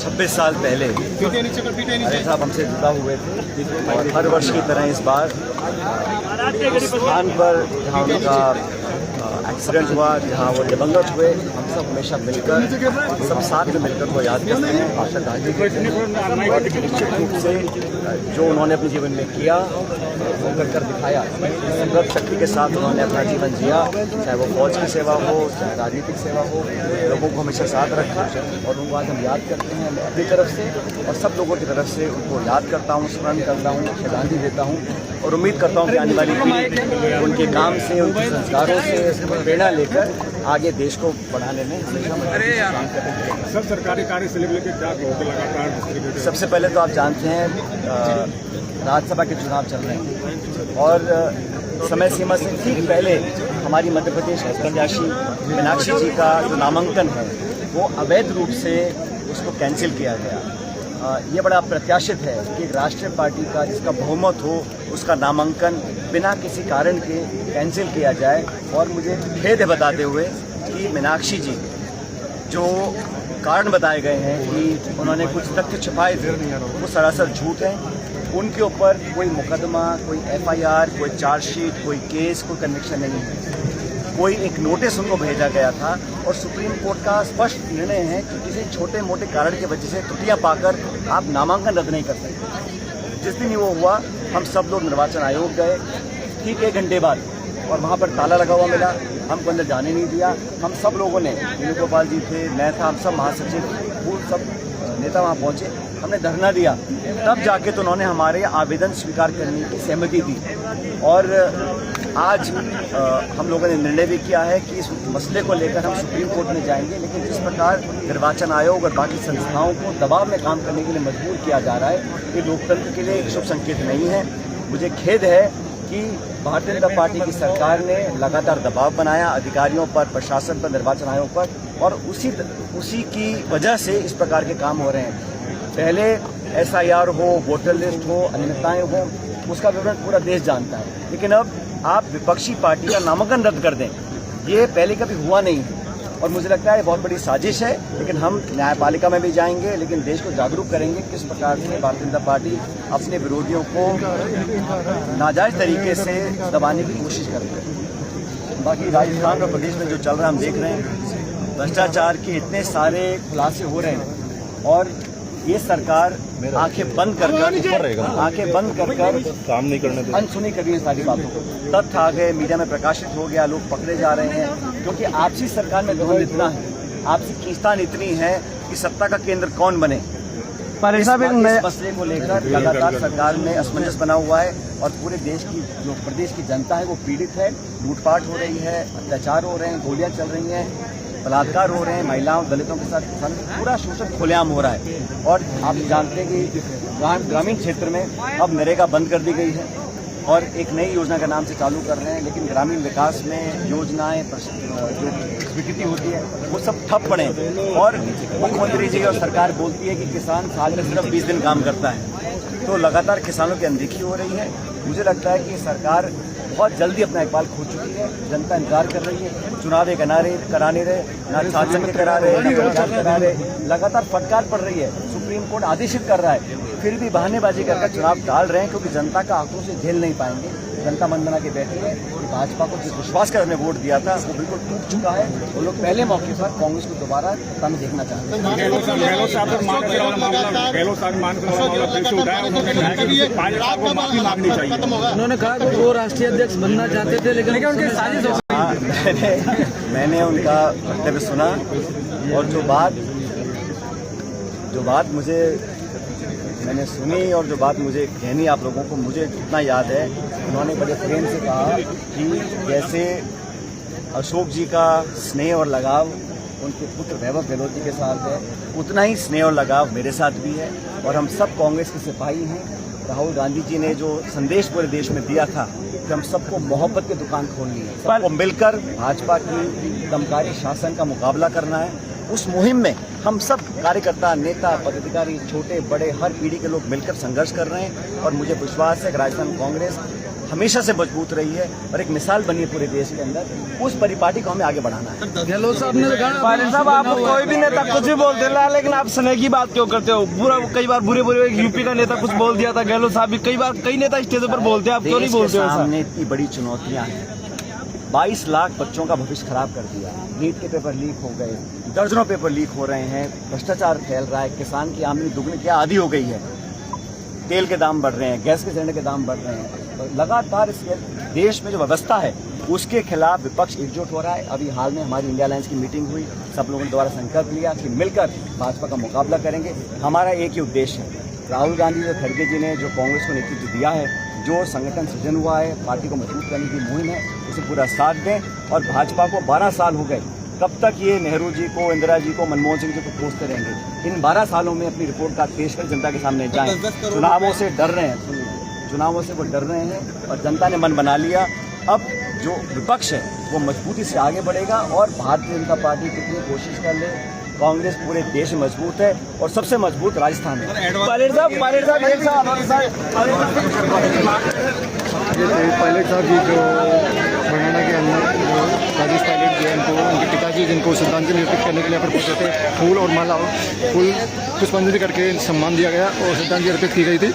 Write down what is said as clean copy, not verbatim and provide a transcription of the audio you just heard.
26 साल पहले अरे साहब हमसे जुड़ा हुए थे और हर वर्ष की तरह इस बार इस स्थान पर जहाँ उनका एक्सीडेंट हुआ, जहाँ वो दिवंगत हुए, हम सब हमेशा मिलकर सब साथ में मिलकर वो याद करते हैं और श्रद्धांजलि देते हैं। और निश्चित रूप से जो उन्होंने अपने जीवन में किया वो कर दिखाया, संघर्ष शक्ति के साथ उन्होंने अपना जीवन जिया, चाहे वो फौज की सेवा हो, चाहे राजनीतिक सेवा हो, लोगों को हमेशा साथ रखा और उनको आज हम याद करते हैं। मैं अपनी तरफ से और सब लोगों की तरफ से उनको याद करता हूँ, स्मरण करता हूँ, श्रद्धांजलि देता हूँ और उम्मीद करता हूँ कि आने वाली पीढ़ी उनके काम से, उनके संस्कारों से प्रेरणा लेकर आगे देश को बढ़ाने में काम करेंगे। सब सरकारी कार्य से लेकर क्या कहोगे लगातार? सबसे पहले तो आप जानते हैं राज्यसभा के चुनाव चल रहे हैं और समय सीमा से ठीक पहले हमारी मध्य प्रदेश की प्रत्याशी मीनाक्षी जी का जो नामांकन है वो अवैध रूप से उसको कैंसिल किया गया। ये बड़ा प्रत्याशित है कि एक राष्ट्रीय पार्टी का जिसका बहुमत हो उसका नामांकन बिना किसी कारण के कैंसिल किया जाए। और मुझे खेद है बताते हुए कि मीनाक्षी जी जो कारण बताए गए हैं कि उन्होंने कुछ तथ्य छुपाए थे वो सरासर झूठ है। उनके ऊपर कोई मुकदमा, कोई एफआईआर, कोई चार्जशीट, कोई केस, कोई कन्विक्शन नहीं है। कोई एक नोटिस उनको भेजा गया था और सुप्रीम कोर्ट का स्पष्ट निर्णय है कि किसी छोटे मोटे कारण की वजह से त्रुटियां पाकर आप नामांकन रद्द नहीं कर सकते। जिस दिन वो हुआ हम सब लोग निर्वाचन आयोग गए ठीक 1 घंटे बाद और वहाँ पर ताला लगा हुआ मिला, हमको अंदर जाने नहीं दिया। हम सब लोगों ने, वेणुगोपाल जी थे, मैं था, हम सब महासचिव, वो सब नेता वहाँ पहुँचे, हमने धरना दिया। तब जाके तो उन्होंने हमारे आवेदन स्वीकार करने की सहमति दी। और आज हम लोगों ने निर्णय भी किया है कि इस मसले को लेकर हम सुप्रीम कोर्ट में जाएंगे। लेकिन जिस प्रकार निर्वाचन आयोग और बाकी संस्थाओं को दबाव में काम करने के लिए मजबूर किया जा रहा है, ये लोकतंत्र के लिए एक शुभ संकेत नहीं है। मुझे खेद है कि भारतीय जनता पार्टी की सरकार ने लगातार दबाव बनाया अधिकारियों पर, प्रशासन पर, निर्वाचन आयोग पर और उसी की वजह से इस प्रकार के काम हो रहे हैं। पहले एसआईआर हो, वोटर लिस्ट हो, अनियमितताएं हो, उसका विवरण पूरा देश जानता है। लेकिन अब आप विपक्षी पार्टी का नामांकन रद्द कर दें, ये पहले कभी हुआ नहीं है और मुझे लगता है बहुत बड़ी साजिश है। लेकिन हम न्यायपालिका में भी जाएंगे, लेकिन देश को जागरूक करेंगे किस प्रकार से भारतीय जनता पार्टी अपने विरोधियों को नाजायज तरीके से दबाने की कोशिश कर रही है। बाकी राजस्थान और प्रदेश में जो चल रहा है हम देख रहे हैं, भ्रष्टाचार के इतने सारे खुलासे हो रहे हैं और ये सरकार आंखें बंद कर काम नहीं करने देती, अनसुनी कर रही है सारी बातों को। तथ्य आ गए, मीडिया में प्रकाशित हो गया, लोग पकड़े जा रहे हैं क्योंकि आपसी सरकार में धुंध इतना है, आपसी खींचतान इतनी है कि सत्ता का केंद्र कौन बने। पर इस मसले को लेकर लगातार सरकार में असमंजस बना हुआ है और पूरे देश की जो प्रदेश की जनता है वो पीड़ित है। लूटपाट हो रही है, अत्याचार हो रहे हैं, गोलियां चल रही हैं, बलात्कार हो रहे हैं, महिलाओं दलितों के साथ पूरा शोषण खुलेआम हो रहा है। और आप जानते हैं कि ग्रामीण क्षेत्र में अब नरेगा बंद कर दी गई है और एक नई योजना का नाम से चालू कर रहे हैं। लेकिन ग्रामीण विकास में योजनाएं जो स्वीकृति होती है वो सब ठप पड़े और मुख्यमंत्री जी और सरकार बोलती है कि किसान साल में सिर्फ 20 दिन काम करता है, तो लगातार किसानों की अनदेखी हो रही है। मुझे लगता है कि सरकार बहुत जल्दी अपना इकबाल खो चुकी है, जनता इंतजार कर रही है। चुनाव कराने रहे, ना शासन के करा रहे, ना पंचायत करा रहे, लगातार फटकार पड़ रही है। सुप्रीम कोर्ट आदेशित कर रहा है, फिर भी बहानेबाजी करके चुनाव टाल रहे हैं क्योंकि जनता का आंकड़ों से झेल नहीं पाएंगे। जनता मन बना के बैठी है कि भाजपा को जिस विश्वास कर वोट दिया था वो बिल्कुल टूट चुका है। वो लोग पहले मौके पर कांग्रेस को दोबारा सत्ता में देखना चाहते हैं। उन्होंने कहा कि वो राष्ट्रीय अध्यक्ष बनना चाहते थे लेकिन उनकी साजिश हो गई। मैंने उनका वक्तव्य सुना और जो बात मुझे मैंने सुनी और जो बात मुझे कहनी आप लोगों को, मुझे इतना याद है, उन्होंने बड़े प्रेम से कहा कि जैसे अशोक जी का स्नेह और लगाव उनके पुत्र वैभव गहलोत जी के साथ है, उतना ही स्नेह और लगाव मेरे साथ भी है और हम सब कांग्रेस के सिपाही हैं। राहुल गांधी जी ने जो संदेश पूरे देश में दिया था कि हम सबको मोहब्बत की दुकान खोलनी है, सबको मिलकर भाजपा की दमकारी शासन का मुकाबला करना है, उस मुहिम में हम सब कार्यकर्ता, नेता, पदाधिकारी, छोटे बड़े हर पीढ़ी के लोग मिलकर संघर्ष कर रहे हैं। और मुझे विश्वास है कि राजस्थान कांग्रेस हमेशा से मजबूत रही है और एक मिसाल बनी है पूरे देश के अंदर। उस परिपाटी को हमें आगे बढ़ाना है। गहलोत साहब ने तो कहा पायलट साहब, आप कोई भी नेता कुछ भी बोल देता है, लेकिन आप स्नेह की बात क्यों करते हो? बुरा कई बार बुरे यूपी का नेता कुछ बोल दिया था, गहलोत साहब भी कई नेता स्टेज पर बोलते हैं, आप क्यों नहीं बोलते हो? सामने इतनी बड़ी चुनौतियां हैं। 22 लाख बच्चों का भविष्य खराब कर दिया, नीट के पेपर लीक हो गए, दर्जनों पेपर लीक हो रहे हैं, भ्रष्टाचार फैल रहा है, किसान की आमदनी दुगनी क्या आधी हो गई है, तेल के दाम बढ़ रहे हैं, गैस के सिलेंडर के दाम बढ़ रहे हैं। तो लगातार इस देश में जो व्यवस्था है उसके खिलाफ विपक्ष एकजुट हो रहा है। अभी हाल में हमारी इंडिया अलायंस की मीटिंग हुई, सब लोगों ने दोबारा संकल्प लिया कि मिलकर भाजपा का मुकाबला करेंगे। हमारा एक ही उद्देश्य है, राहुल गांधी और खड़गे जी ने जो कांग्रेस को नेतृत्व दिया है, जो संगठन सृजन हुआ है, पार्टी को मजबूत करने की मुहिम है, उसे पूरा साथ दें। और भाजपा को 12 साल हो गए, कब तक ये नेहरू जी को, इंदिरा जी को, मनमोहन सिंह जी को कोसते रहेंगे? इन 12 सालों में अपनी रिपोर्ट कार्ड पेश कर जनता के सामने जाएं। चुनावों से डर रहे हैं, चुनावों से वो डर रहे हैं और जनता ने मन बना लिया। अब जो विपक्ष है वो मजबूती से आगे बढ़ेगा और भारतीय जनता पार्टी कितनी कोशिश कर ले, कांग्रेस पूरे देश में मजबूत है और सबसे मजबूत राजस्थान है। पायलट साहब पायलट साहब जी जो हरियाणा के अंदर राजेश पायलट जी हैं, उनको उनके पिताजी जिनको श्रद्धांजलि अर्पित करने के लिए यहाँ पर पहुँचे थे, फूल और माला, फूल पुष्पांजलि करके सम्मान दिया गया और श्रद्धांजलि अर्पित की गई थी।